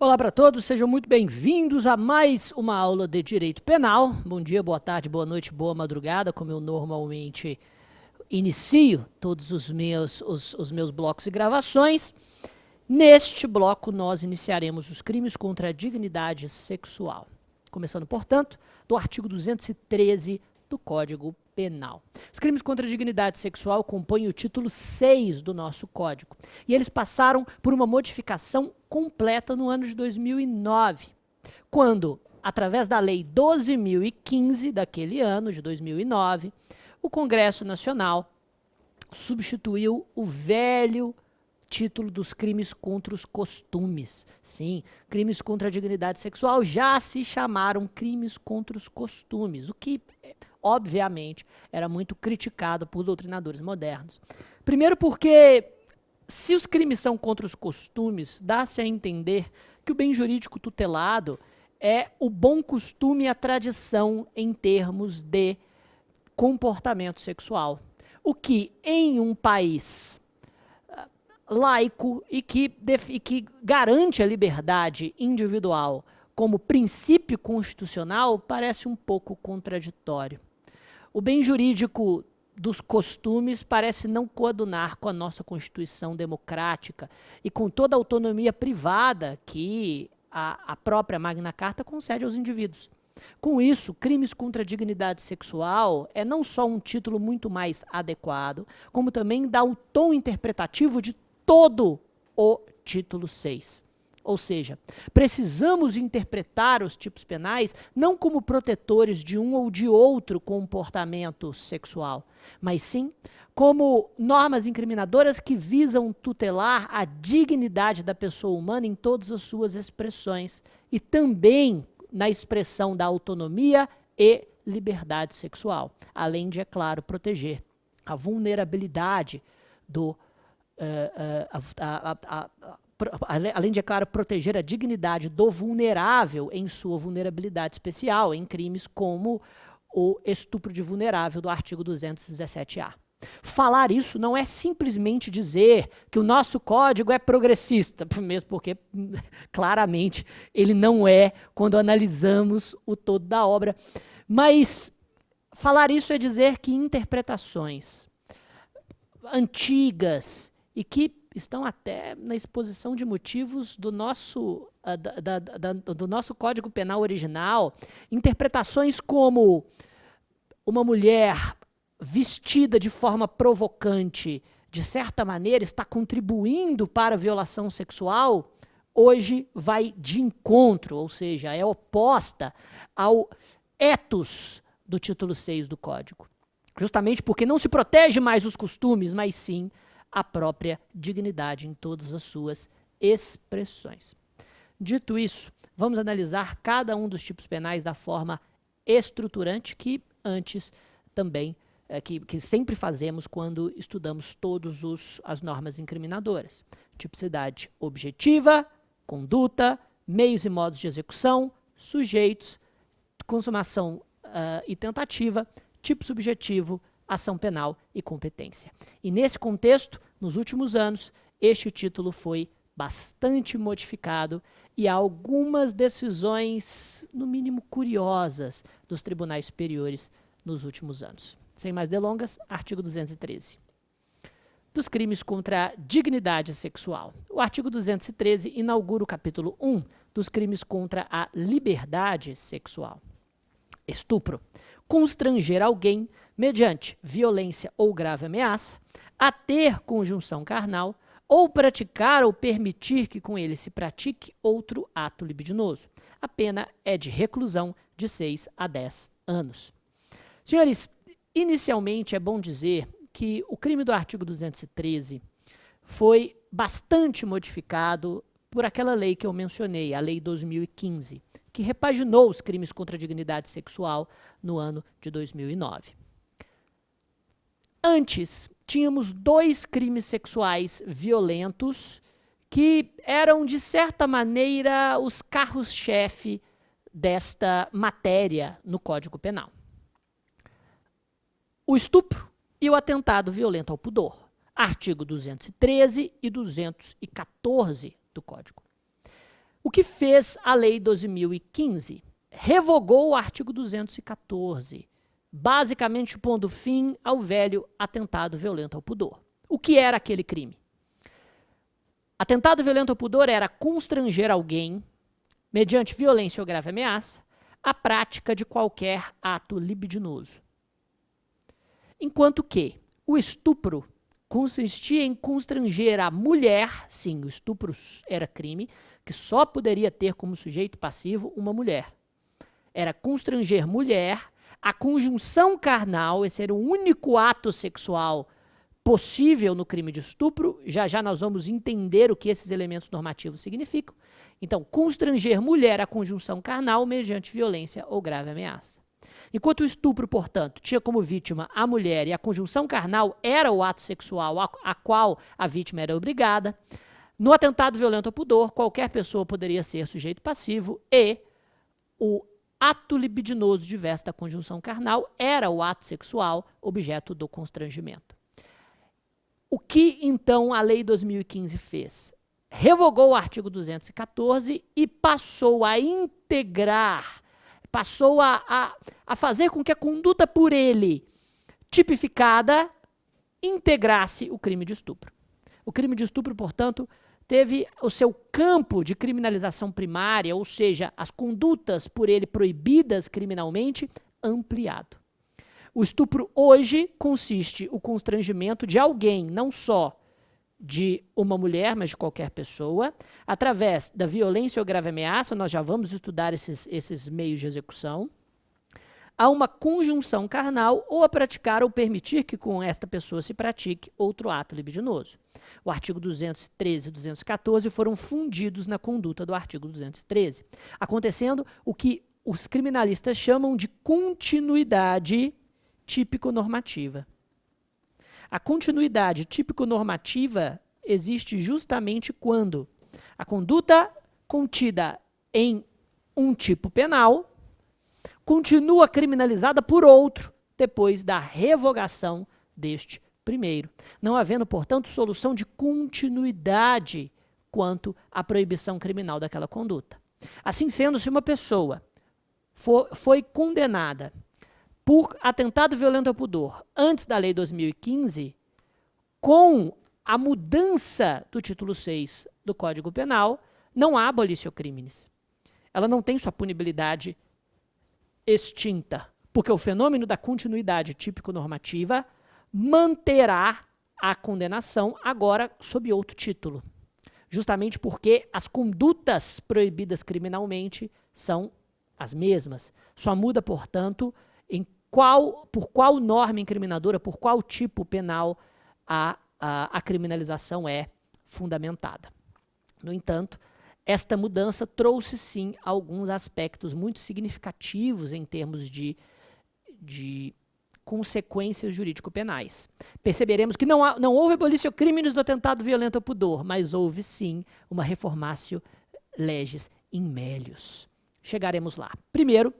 Olá para todos, sejam muito bem-vindos a mais uma aula de Direito Penal. Bom dia, boa tarde, boa noite, boa madrugada, como eu normalmente inicio todos os meus blocos e gravações. Neste bloco, nós iniciaremos os crimes contra a dignidade sexual. Começando, portanto, do artigo 213 do Código Penal. Os crimes contra a dignidade sexual compõem o título 6 do nosso Código. E eles passaram por uma modificação completa no ano de 2009, quando, através da Lei 12.015 daquele ano, de 2009, o Congresso Nacional substituiu o velho título dos crimes contra os costumes. Sim, crimes contra a dignidade sexual já se chamaram crimes contra os costumes, o que, obviamente, era muito criticado por doutrinadores modernos. Primeiro porque, se os crimes são contra os costumes, dá-se a entender que o bem jurídico tutelado é o bom costume e a tradição em termos de comportamento sexual. O que, em um país laico e que garante a liberdade individual como princípio constitucional, parece um pouco contraditório. O bem jurídico dos costumes parece não coadunar com a nossa Constituição democrática e com toda a autonomia privada que a própria Magna Carta concede aos indivíduos. Com isso, crimes contra a dignidade sexual é não só um título muito mais adequado, como também dá o tom interpretativo de todo o título 6. Ou seja, precisamos interpretar os tipos penais não como protetores de um ou de outro comportamento sexual, mas sim como normas incriminadoras que visam tutelar a dignidade da pessoa humana em todas as suas expressões e também na expressão da autonomia e liberdade sexual, além de, é claro, proteger a vulnerabilidade do além de, é claro, proteger a dignidade do vulnerável em sua vulnerabilidade especial, em crimes como o estupro de vulnerável do artigo 217-A. Falar isso não é simplesmente dizer que o nosso código é progressista, mesmo porque, claramente, ele não é quando analisamos o todo da obra. Mas falar isso é dizer que interpretações antigas e que estão até na exposição de motivos do nosso Código Penal original, interpretações como uma mulher vestida de forma provocante, de certa maneira, está contribuindo para a violação sexual, hoje vai de encontro, ou seja, é oposta ao ethos do título 6 do Código. Justamente porque não se protege mais os costumes, mas sim a própria dignidade em todas as suas expressões. Dito isso, vamos analisar cada um dos tipos penais da forma estruturante que antes também, que sempre fazemos quando estudamos todas as normas incriminadoras. Tipicidade objetiva, conduta, meios e modos de execução, sujeitos, consumação e tentativa, tipo subjetivo, ação penal e competência. E nesse contexto, nos últimos anos, este título foi bastante modificado e há algumas decisões, no mínimo curiosas, dos tribunais superiores nos últimos anos. Sem mais delongas, artigo 213. Dos crimes contra a dignidade sexual. O artigo 213 inaugura o capítulo 1 dos crimes contra a liberdade sexual. Estupro. Constranger alguém, mediante violência ou grave ameaça, a ter conjunção carnal, ou praticar ou permitir que com ele se pratique outro ato libidinoso. A pena é de reclusão de 6 a 10 anos. Senhores, inicialmente é bom dizer que o crime do artigo 213 foi bastante modificado por aquela lei que eu mencionei, a Lei 2015, que repaginou os crimes contra a dignidade sexual no ano de 2009. Antes, tínhamos 2 crimes sexuais violentos que eram, de certa maneira, os carros-chefe desta matéria no Código Penal. O estupro e o atentado violento ao pudor, artigo 213 e 214 do Código. O que fez a Lei 12.015? Revogou o artigo 214, basicamente pondo fim ao velho atentado violento ao pudor. O que era aquele crime? Atentado violento ao pudor era constranger alguém, mediante violência ou grave ameaça, à prática de qualquer ato libidinoso. Enquanto que o estupro consistia em constranger a mulher, sim, o estupro era crime, que só poderia ter como sujeito passivo uma mulher. Era constranger mulher, a conjunção carnal, esse era o único ato sexual possível no crime de estupro. Já já nós vamos entender o que esses elementos normativos significam. Então, constranger mulher à conjunção carnal mediante violência ou grave ameaça. Enquanto o estupro, portanto, tinha como vítima a mulher e a conjunção carnal era o ato sexual a qual a vítima era obrigada, no atentado violento ao pudor, qualquer pessoa poderia ser sujeito passivo e o ato libidinoso diverso da conjunção carnal era o ato sexual objeto do constrangimento. O que, então, a Lei 2015 fez? Revogou o artigo 214 e passou a integrar, passou a fazer com que a conduta por ele tipificada integrasse o crime de estupro. O crime de estupro, portanto, teve o seu campo de criminalização primária, ou seja, as condutas por ele proibidas criminalmente, ampliado. O estupro hoje consiste o constrangimento de alguém, não só de uma mulher, mas de qualquer pessoa, através da violência ou grave ameaça, nós já vamos estudar esses meios de execução, a uma conjunção carnal ou a praticar ou permitir que com esta pessoa se pratique outro ato libidinoso. O artigo 213 e 214 foram fundidos na conduta do artigo 213, acontecendo o que os criminalistas chamam de continuidade típico-normativa. A continuidade típico-normativa existe justamente quando a conduta contida em um tipo penal continua criminalizada por outro depois da revogação deste primeiro, não havendo, portanto, solução de continuidade quanto à proibição criminal daquela conduta. Assim sendo, se uma pessoa foi condenada por atentado violento ao pudor antes da Lei 2015, com a mudança do título 6 do Código Penal, não há abolitio criminis. Ela não tem sua punibilidade extinta, porque o fenômeno da continuidade típico-normativa manterá a condenação agora sob outro título, justamente porque as condutas proibidas criminalmente são as mesmas. Só muda, portanto, por qual norma incriminadora, por qual tipo penal a criminalização é fundamentada. No entanto, esta mudança trouxe, sim, alguns aspectos muito significativos em termos de consequências jurídico-penais. Perceberemos que não houve abolitio criminis do atentado violento ao pudor, mas houve, sim, uma reformatio legis in melius. Chegaremos lá. Primeiro,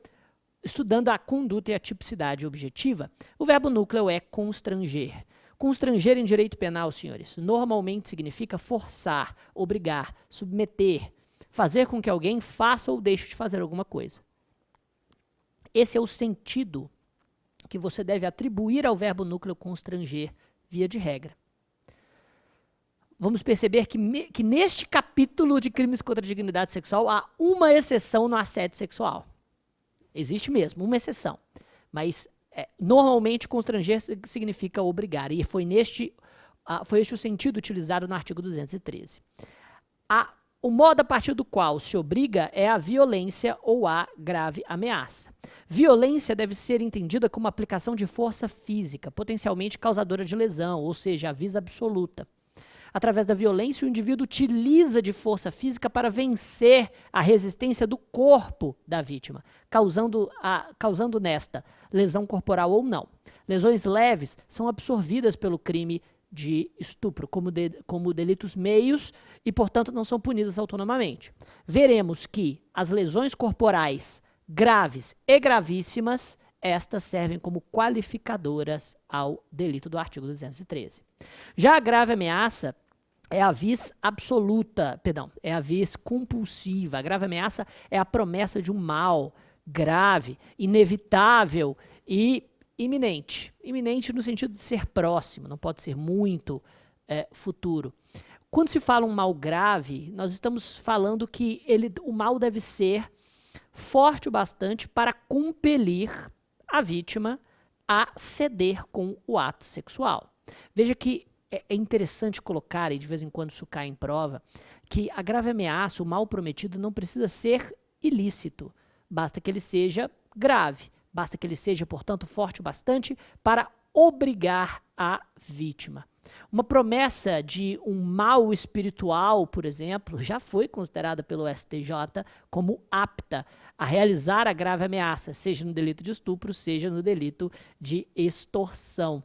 estudando a conduta e a tipicidade objetiva, o verbo núcleo é constranger. Constranger em direito penal, senhores, normalmente significa forçar, obrigar, submeter, fazer com que alguém faça ou deixe de fazer alguma coisa. Esse é o sentido que você deve atribuir ao verbo núcleo constranger, via de regra. Vamos perceber que neste capítulo de crimes contra a dignidade sexual há uma exceção no assédio sexual. Existe mesmo, uma exceção. Mas, normalmente, constranger significa obrigar. E foi este o sentido utilizado no artigo 213. O modo a partir do qual se obriga é a violência ou a grave ameaça. Violência deve ser entendida como aplicação de força física, potencialmente causadora de lesão, ou seja, a visa absoluta. Através da violência, o indivíduo utiliza de força física para vencer a resistência do corpo da vítima, causando nesta lesão corporal ou não. Lesões leves são absorvidas pelo crime de estupro como delitos meios e, portanto, não são punidas autonomamente. Veremos que as lesões corporais graves e gravíssimas, estas servem como qualificadoras ao delito do artigo 213. Já a grave ameaça é a vis absoluta, perdão, é a vis compulsiva. A grave ameaça é a promessa de um mal grave, inevitável e iminente. Iminente no sentido de ser próximo, não pode ser muito futuro. Quando se fala um mal grave, nós estamos falando que o mal deve ser forte o bastante para compelir a vítima a ceder com o ato sexual. Veja que é interessante colocar, e de vez em quando isso cai em prova, que a grave ameaça, o mal prometido, não precisa ser ilícito. Basta que ele seja grave. Basta que ele seja, portanto, forte o bastante para obrigar a vítima. Uma promessa de um mal espiritual, por exemplo, já foi considerada pelo STJ como apta a realizar a grave ameaça, seja no delito de estupro, seja no delito de extorsão.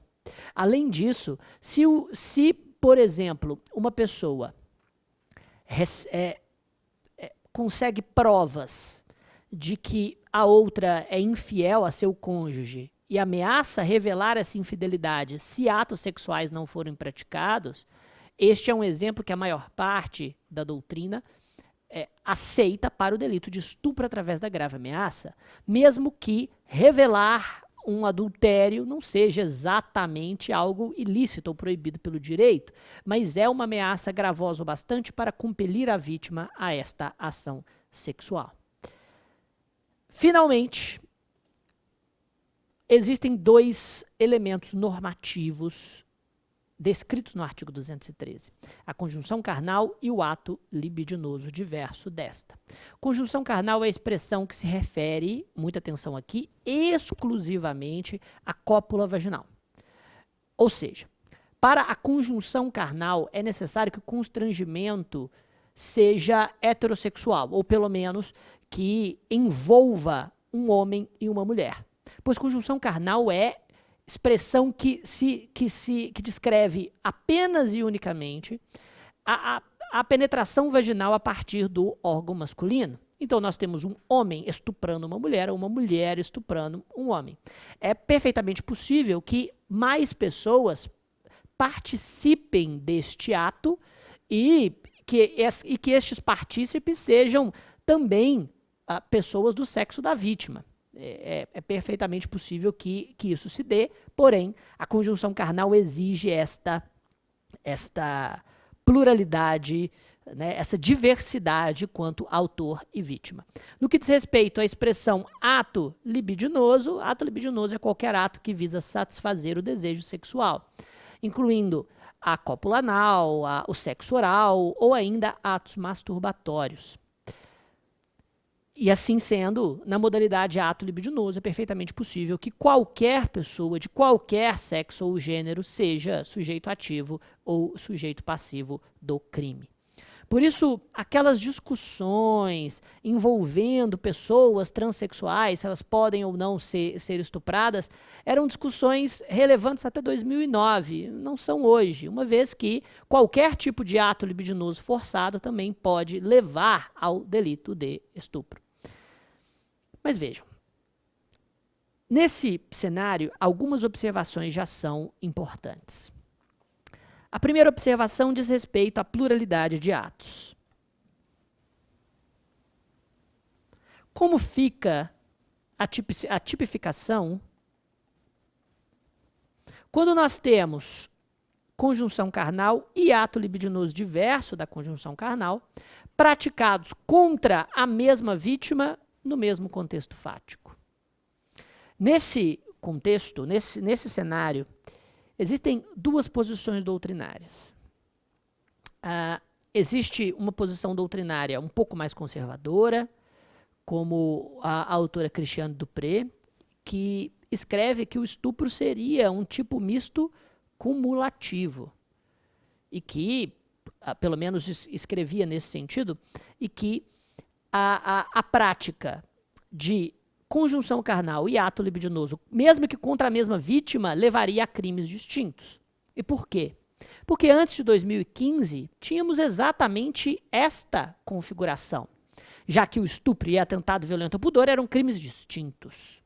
Além disso, se por exemplo, uma pessoa consegue provas de que a outra é infiel a seu cônjuge e ameaça revelar essa infidelidade se atos sexuais não forem praticados, este é um exemplo que a maior parte da doutrina aceita para o delito de estupro através da grave ameaça, mesmo que revelar um adultério não seja exatamente algo ilícito ou proibido pelo direito, mas é uma ameaça gravosa o bastante para compelir a vítima a esta ação sexual. Finalmente, existem dois elementos normativos descritos no artigo 213, a conjunção carnal e o ato libidinoso diverso desta. Conjunção carnal é a expressão que se refere, muita atenção aqui, exclusivamente à cópula vaginal. Ou seja, para a conjunção carnal é necessário que o constrangimento seja heterossexual, ou pelo menos que envolva um homem e uma mulher. Pois conjunção carnal é expressão que descreve apenas e unicamente a penetração vaginal a partir do órgão masculino. Então, nós temos um homem estuprando uma mulher ou uma mulher estuprando um homem. É perfeitamente possível que mais pessoas participem deste ato e que estes partícipes sejam também pessoas do sexo da vítima. É perfeitamente possível que isso se dê, porém, a conjunção carnal exige esta pluralidade, né, essa diversidade quanto autor e vítima. No que diz respeito à expressão ato libidinoso é qualquer ato que visa satisfazer o desejo sexual, incluindo a cópula anal, o sexo oral ou ainda atos masturbatórios. E assim sendo, na modalidade ato libidinoso, é perfeitamente possível que qualquer pessoa de qualquer sexo ou gênero seja sujeito ativo ou sujeito passivo do crime. Por isso, aquelas discussões envolvendo pessoas transexuais, se elas podem ou não ser estupradas, eram discussões relevantes até 2009, não são hoje, uma vez que qualquer tipo de ato libidinoso forçado também pode levar ao delito de estupro. Mas vejam, nesse cenário, algumas observações já são importantes. A primeira observação diz respeito à pluralidade de atos. Como fica a tipificação quando nós temos conjunção carnal e ato libidinoso diverso da conjunção carnal praticados contra a mesma vítima no mesmo contexto fático? Nesse contexto, nesse cenário, existem duas posições doutrinárias. Existe uma posição doutrinária um pouco mais conservadora, como a autora Cristiane Dupré, que escreve que o estupro seria um tipo misto cumulativo, e que, pelo menos escrevia nesse sentido, e que a prática de conjunção carnal e ato libidinoso, mesmo que contra a mesma vítima, levaria a crimes distintos. E por quê? Porque antes de 2015, tínhamos exatamente esta configuração, já que o estupro e atentado violento ao pudor eram crimes distintos.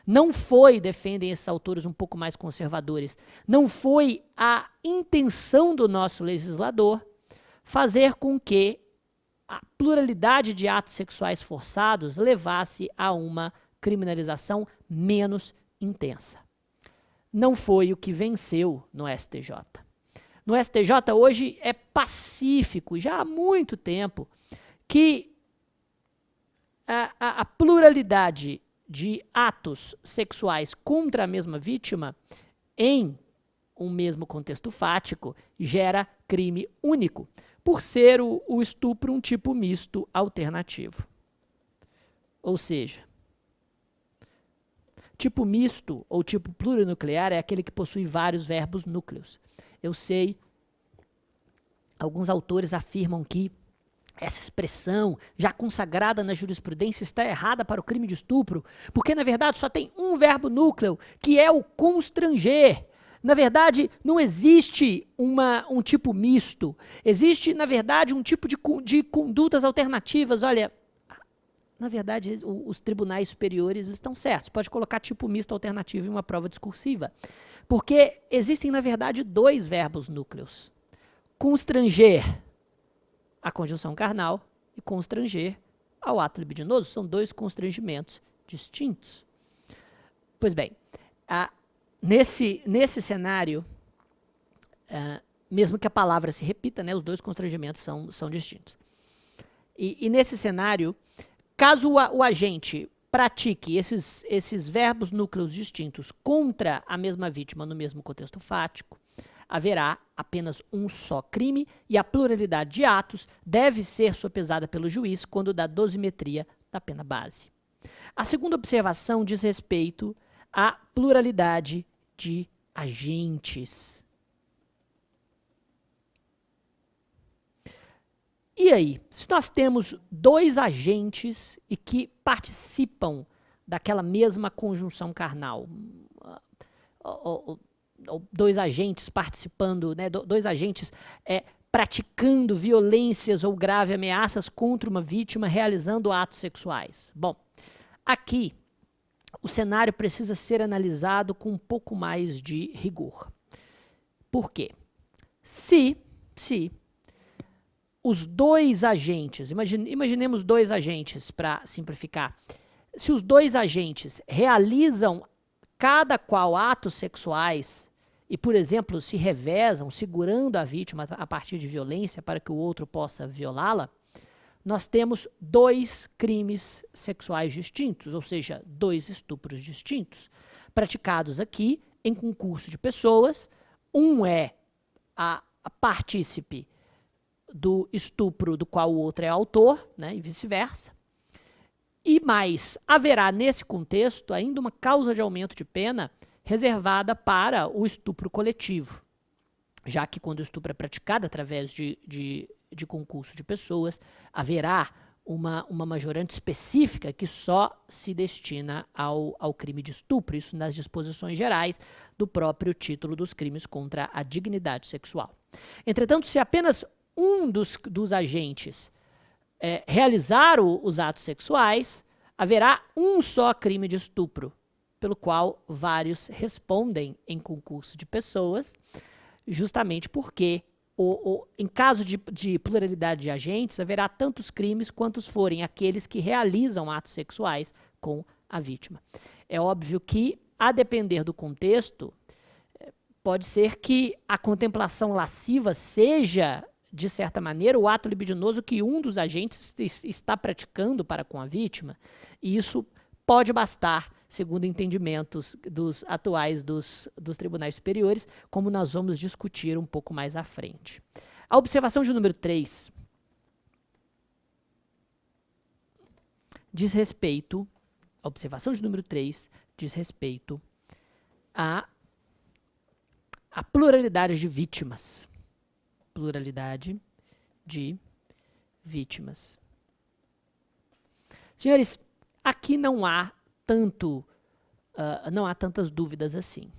Não foi, defendem esses autores um pouco mais conservadores, não foi a intenção do nosso legislador fazer com que a pluralidade de atos sexuais forçados levasse a uma criminalização menos intensa. Não foi o que venceu no STJ. No STJ hoje é pacífico, já há muito tempo, que a pluralidade de atos sexuais contra a mesma vítima em um mesmo contexto fático gera crime único, por ser o estupro um tipo misto alternativo. Ou seja, tipo misto ou tipo plurinuclear é aquele que possui vários verbos núcleos. Eu sei, alguns autores afirmam que essa expressão, já consagrada na jurisprudência, está errada para o crime de estupro, porque, na verdade, só tem um verbo núcleo, que é o constranger. Na verdade, não existe um tipo misto. Existe, na verdade, um tipo de condutas alternativas. Olha, na verdade, os tribunais superiores estão certos. Pode colocar tipo misto alternativo em uma prova discursiva. Porque existem, na verdade, dois verbos núcleos. Constranger a conjunção carnal e constranger ao ato libidinoso. São dois constrangimentos distintos. Pois bem, nesse cenário, mesmo que a palavra se repita, né, os dois constrangimentos são distintos. E nesse cenário, caso o agente pratique esses verbos núcleos distintos contra a mesma vítima no mesmo contexto fático, haverá apenas um só crime e a pluralidade de atos deve ser sopesada pelo juiz quando da dosimetria da pena base. A segunda observação diz respeito à pluralidade de agentes. E aí, se nós temos dois agentes e que participam daquela mesma conjunção carnal, dois agentes participando, né, dois agentes praticando violências ou graves ameaças contra uma vítima realizando atos sexuais. Bom, aqui o cenário precisa ser analisado com um pouco mais de rigor. Por quê? Se os dois agentes, imaginemos dois agentes para simplificar, se os dois agentes realizam cada qual atos sexuais e, por exemplo, se revezam segurando a vítima a partir de violência para que o outro possa violá-la, nós temos dois crimes sexuais distintos, ou seja, dois estupros distintos, praticados aqui em concurso de pessoas. Um é a partícipe do estupro do qual o outro é autor, né, e vice-versa. E mais, haverá nesse contexto ainda uma causa de aumento de pena reservada para o estupro coletivo, já que quando o estupro é praticado através de concurso de pessoas, haverá uma majorante específica que só se destina ao crime de estupro, isso nas disposições gerais do próprio título dos crimes contra a dignidade sexual. Entretanto, se apenas um dos agentes realizar os atos sexuais, haverá um só crime de estupro, pelo qual vários respondem em concurso de pessoas, justamente porque, em caso de pluralidade de agentes, haverá tantos crimes quantos forem aqueles que realizam atos sexuais com a vítima. É óbvio que, a depender do contexto, pode ser que a contemplação lasciva seja, de certa maneira, o ato libidinoso que um dos agentes está praticando para com a vítima, e isso pode bastar, segundo entendimentos atuais dos tribunais superiores, como nós vamos discutir um pouco mais à frente. A observação de número 3 diz respeito, a observação de número 3 diz respeito à pluralidade de vítimas. Pluralidade de vítimas. Senhores, aqui não há tantas dúvidas assim.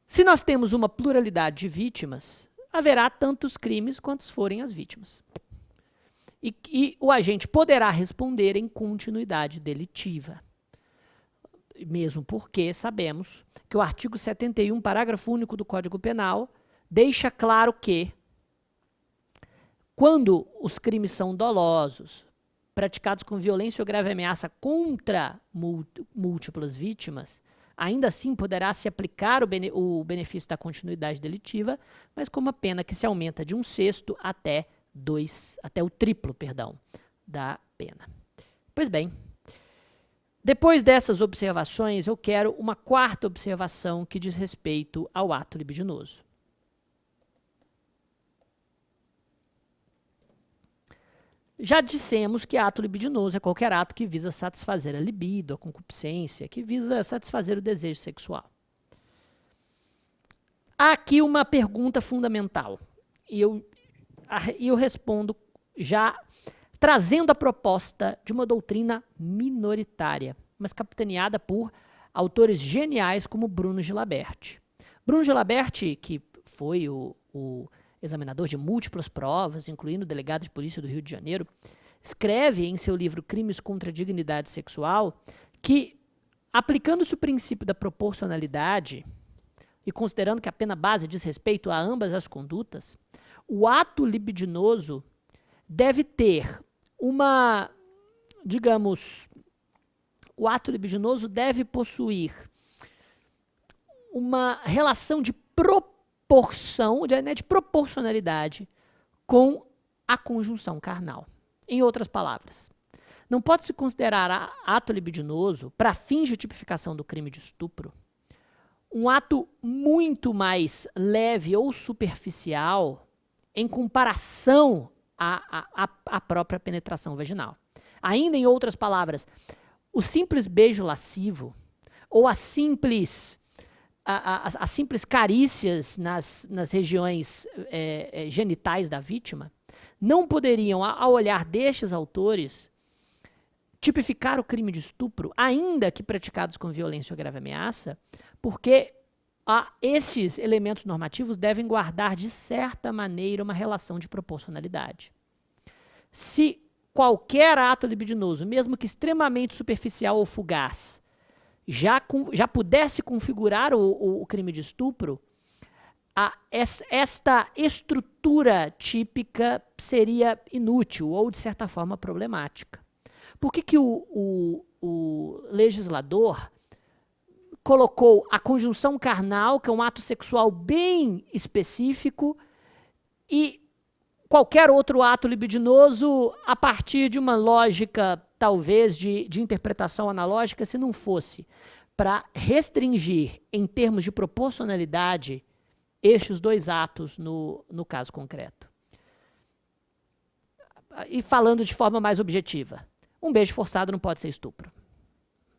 Se nós temos uma pluralidade de vítimas, haverá tantos crimes quantos forem as vítimas. E o agente poderá responder em continuidade delitiva. mesmo porque sabemos que o artigo 71, parágrafo único do Código Penal, deixa claro que, quando os crimes são dolosos, praticados com violência ou grave ameaça contra múltiplas vítimas, ainda assim poderá se aplicar o benefício da continuidade delitiva, mas com uma pena que se aumenta de 1/6 até o triplo, da pena. Pois bem, depois dessas observações, eu quero uma quarta observação que diz respeito ao ato libidinoso. Já dissemos que ato libidinoso é qualquer ato que visa satisfazer a libido, a concupiscência, que visa satisfazer o desejo sexual. Há aqui uma pergunta fundamental, e eu respondo já trazendo a proposta de uma doutrina minoritária, mas capitaneada por autores geniais como Bruno Gilabert. Bruno Gilabert, que foi o examinador de múltiplas provas, incluindo o delegado de polícia do Rio de Janeiro, escreve em seu livro Crimes contra a Dignidade Sexual que, aplicando-se o princípio da proporcionalidade e considerando que a pena base diz respeito a ambas as condutas, o ato libidinoso deve ter o ato libidinoso deve possuir uma relação de proporcionalidade com a conjunção carnal. Em outras palavras, não pode se considerar ato libidinoso, para fins de tipificação do crime de estupro, um ato muito mais leve ou superficial em comparação à própria penetração vaginal. Ainda em outras palavras, o simples beijo lascivo ou as simples carícias nas regiões genitais da vítima não poderiam, ao olhar destes autores, tipificar o crime de estupro, ainda que praticados com violência ou grave ameaça, porque esses elementos normativos devem guardar, de certa maneira, uma relação de proporcionalidade. Se qualquer ato libidinoso, mesmo que extremamente superficial ou fugaz, já pudesse configurar o crime de estupro, esta estrutura típica seria inútil ou, de certa forma, problemática. Por que o legislador colocou a conjunção carnal, que é um ato sexual bem específico, e qualquer outro ato libidinoso a partir de uma lógica, talvez, de interpretação analógica, se não fosse para restringir, em termos de proporcionalidade, estes dois atos no caso concreto? E falando de forma mais objetiva, um beijo forçado não pode ser estupro.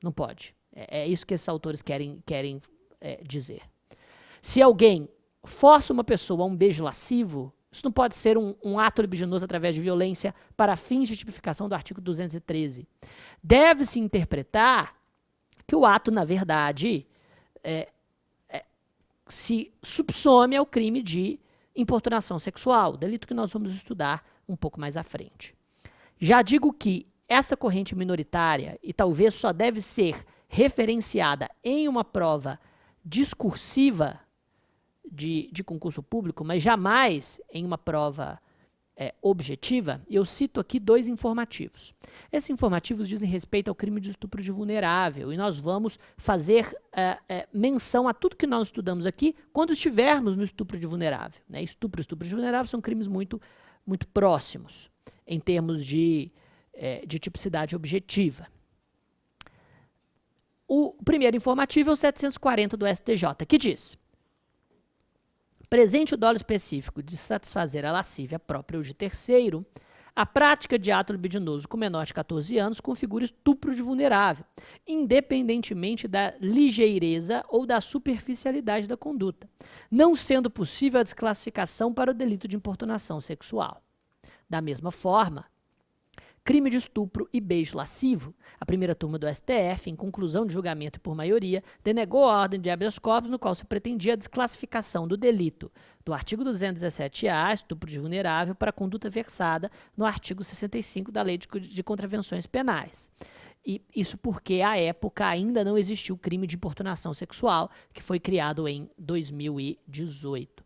Não pode. É isso que esses autores querem dizer. Se alguém força uma pessoa a um beijo lascivo, isso não pode ser um ato libidinoso através de violência para fins de tipificação do artigo 213. Deve-se interpretar que o ato, na verdade, se subsome ao crime de importunação sexual, delito que nós vamos estudar um pouco mais à frente. Já digo que essa corrente minoritária, e talvez só deve ser referenciada em uma prova discursiva de concurso público, mas jamais em uma prova objetiva, eu cito aqui 2 informativos. Esses informativos dizem respeito ao crime de estupro de vulnerável, e nós vamos fazer menção a tudo que nós estudamos aqui quando estivermos no estupro de vulnerável. Né? Estupro e estupro de vulnerável são crimes muito, muito próximos em termos de tipicidade objetiva. O primeiro informativo é o 740 do STJ, que diz: presente o dolo específico de satisfazer a lascívia própria ou de terceiro, a prática de ato libidinoso com menor de 14 anos configura estupro de vulnerável, independentemente da ligeireza ou da superficialidade da conduta, não sendo possível a desclassificação para o delito de importunação sexual. Da mesma forma, crime de estupro e beijo lascivo, a primeira turma do STF, em conclusão de julgamento e por maioria, denegou a ordem de habeas corpus, no qual se pretendia a desclassificação do delito do artigo 217-A, estupro de vulnerável, para a conduta versada no artigo 65 da Lei de Contravenções Penais. E isso porque, à época, ainda não existiu o crime de importunação sexual, que foi criado em 2018.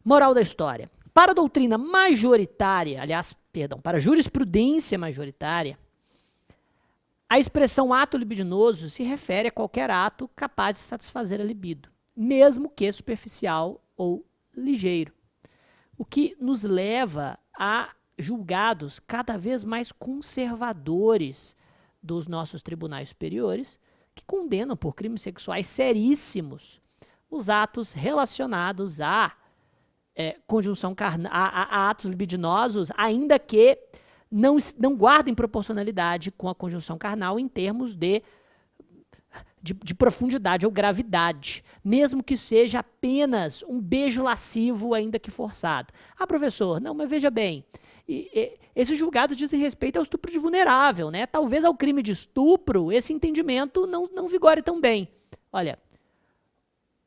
Moral da história. Para a doutrina majoritária, para a jurisprudência majoritária, a expressão ato libidinoso se refere a qualquer ato capaz de satisfazer a libido, mesmo que superficial ou ligeiro. O que nos leva a julgados cada vez mais conservadores dos nossos tribunais superiores, que condenam por crimes sexuais seríssimos os atos relacionados a conjunção carnal, a atos libidinosos, ainda que não guardem proporcionalidade com a conjunção carnal em termos de profundidade ou gravidade, mesmo que seja apenas um beijo lascivo, ainda que forçado. Ah, professor, não, mas veja bem, esses julgados dizem respeito ao estupro de vulnerável, né? Talvez ao crime de estupro esse entendimento não vigore tão bem. Olha,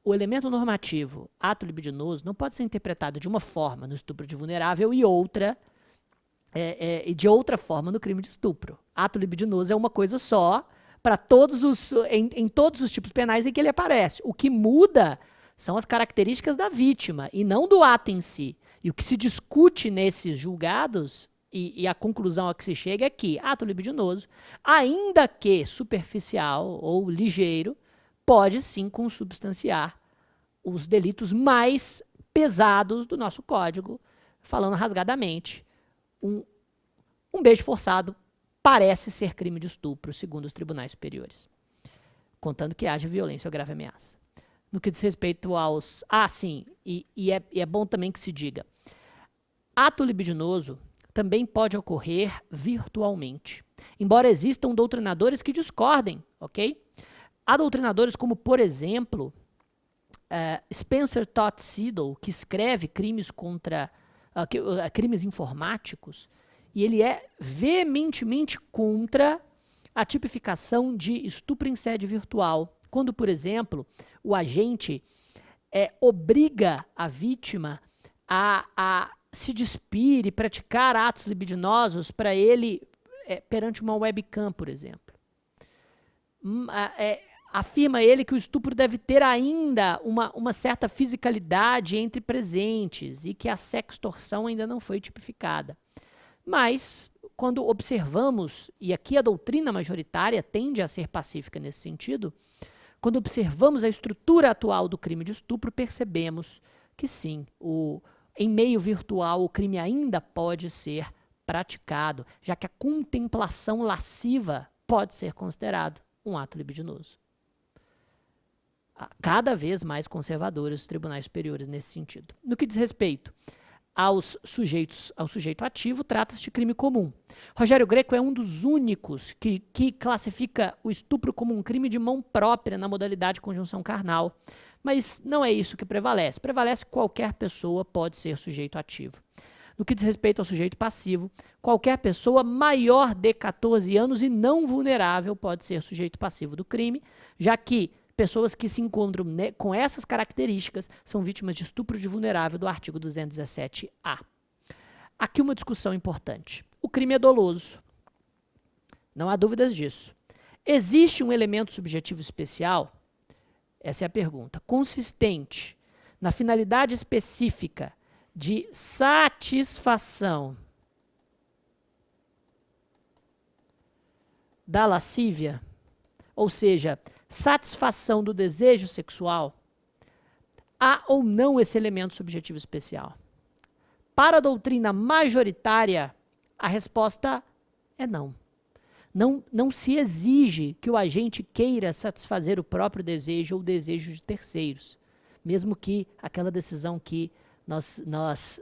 o elemento normativo, ato libidinoso, não pode ser interpretado de uma forma no estupro de vulnerável e de outra forma no crime de estupro. Ato libidinoso é uma coisa só para em todos os tipos penais em que ele aparece. O que muda são as características da vítima e não do ato em si. E o que se discute nesses julgados e a conclusão a que se chega é que ato libidinoso, ainda que superficial ou ligeiro, pode sim consubstanciar os delitos mais pesados do nosso código, falando rasgadamente. Um beijo forçado parece ser crime de estupro, segundo os tribunais superiores, contando que haja violência ou grave ameaça. No que diz respeito aos... é bom também que se diga, ato libidinoso também pode ocorrer virtualmente, embora existam doutrinadores que discordem, ok? Há doutrinadores como, por exemplo, Spencer Todd Siddle, que escreve crimes informáticos, e ele é veementemente contra a tipificação de estupro em sede virtual, quando, por exemplo, o agente obriga a vítima a se despir e praticar atos libidinosos para ele perante uma webcam, por exemplo. Afirma ele que o estupro deve ter ainda uma certa fisicalidade entre presentes e que a sextorção ainda não foi tipificada. Mas, quando observamos, e aqui a doutrina majoritária tende a ser pacífica nesse sentido, quando observamos a estrutura atual do crime de estupro, percebemos que sim, em meio virtual o crime ainda pode ser praticado, já que a contemplação lasciva pode ser considerado um ato libidinoso. Cada vez mais conservadores os tribunais superiores nesse sentido. No que diz respeito ao sujeito ativo, trata-se de crime comum. Rogério Greco é um dos únicos que classifica o estupro como um crime de mão própria na modalidade conjunção carnal. Mas não é isso que prevalece. Prevalece que qualquer pessoa pode ser sujeito ativo. No que diz respeito ao sujeito passivo, qualquer pessoa maior de 14 anos e não vulnerável pode ser sujeito passivo do crime, já que pessoas que se encontram com essas características são vítimas de estupro de vulnerável do artigo 217-A. Aqui uma discussão importante. O crime é doloso. Não há dúvidas disso. Existe um elemento subjetivo especial? Essa é a pergunta. Consistente na finalidade específica de satisfação da lascívia, ou seja, satisfação do desejo sexual, há ou não esse elemento subjetivo especial? Para a doutrina majoritária, a resposta é não. Não se exige que o agente queira satisfazer o próprio desejo ou o desejo de terceiros, mesmo que aquela decisão que nós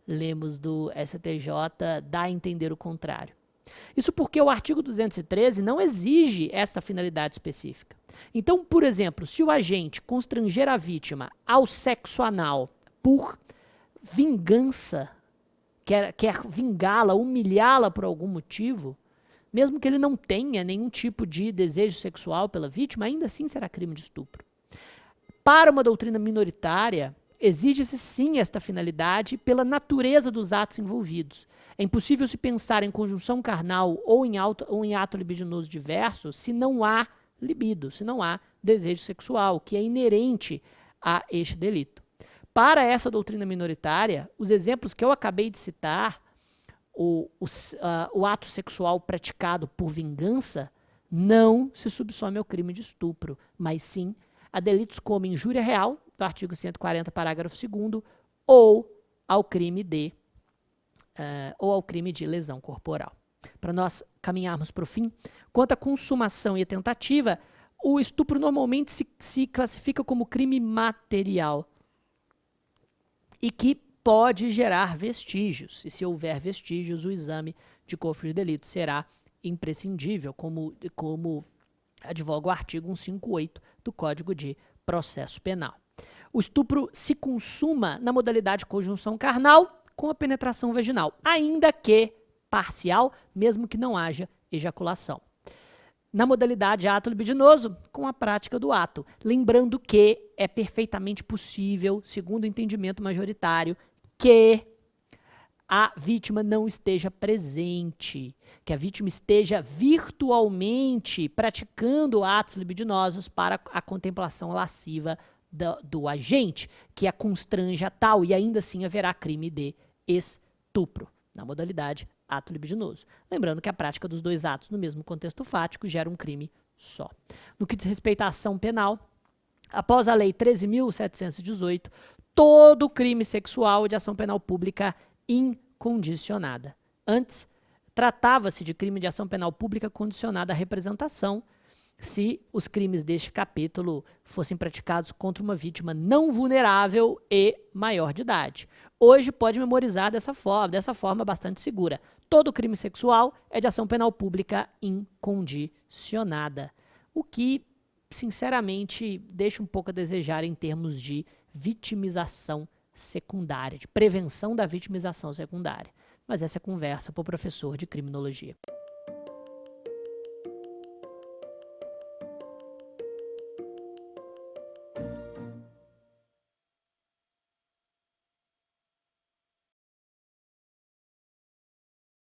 lemos do STJ dá a entender o contrário. Isso porque o artigo 213 não exige esta finalidade específica. Então, por exemplo, se o agente constranger a vítima ao sexo anal por vingança, quer vingá-la, humilhá-la por algum motivo, mesmo que ele não tenha nenhum tipo de desejo sexual pela vítima, ainda assim será crime de estupro. Para uma doutrina minoritária, exige-se sim esta finalidade pela natureza dos atos envolvidos. É impossível se pensar em conjunção carnal ou em ato libidinoso diverso se não há libido, se não há desejo sexual, que é inerente a este delito. Para essa doutrina minoritária, os exemplos que eu acabei de citar, o ato sexual praticado por vingança, não se subsome ao crime de estupro, mas sim a delitos como injúria real, do artigo 140, parágrafo 2º, ou ao crime de lesão corporal. Para nós caminharmos para o fim, quanto à consumação e a tentativa, o estupro normalmente se classifica como crime material e que pode gerar vestígios. E se houver vestígios, o exame de corpo de delito será imprescindível, como advoga o artigo 158 do Código de Processo Penal. O estupro se consuma na modalidade de conjunção carnal com a penetração vaginal, ainda que parcial, mesmo que não haja ejaculação. Na modalidade ato libidinoso, com a prática do ato. Lembrando que é perfeitamente possível, segundo o entendimento majoritário, que a vítima não esteja presente, que a vítima esteja virtualmente praticando atos libidinosos para a contemplação lasciva do agente, que a constranja tal, e ainda assim haverá crime de estupro, na modalidade ato libidinoso. Lembrando que a prática dos dois atos no mesmo contexto fático gera um crime só. No que diz respeito à ação penal, após a Lei 13.718, todo crime sexual de ação penal pública incondicionada. Antes, tratava-se de crime de ação penal pública condicionada à representação, se os crimes deste capítulo fossem praticados contra uma vítima não vulnerável e maior de idade. Hoje pode memorizar dessa forma bastante segura. Todo crime sexual é de ação penal pública incondicionada, o que, sinceramente, deixa um pouco a desejar em termos de vitimização secundária, de prevenção da vitimização secundária. Mas essa é conversa para o professor de criminologia.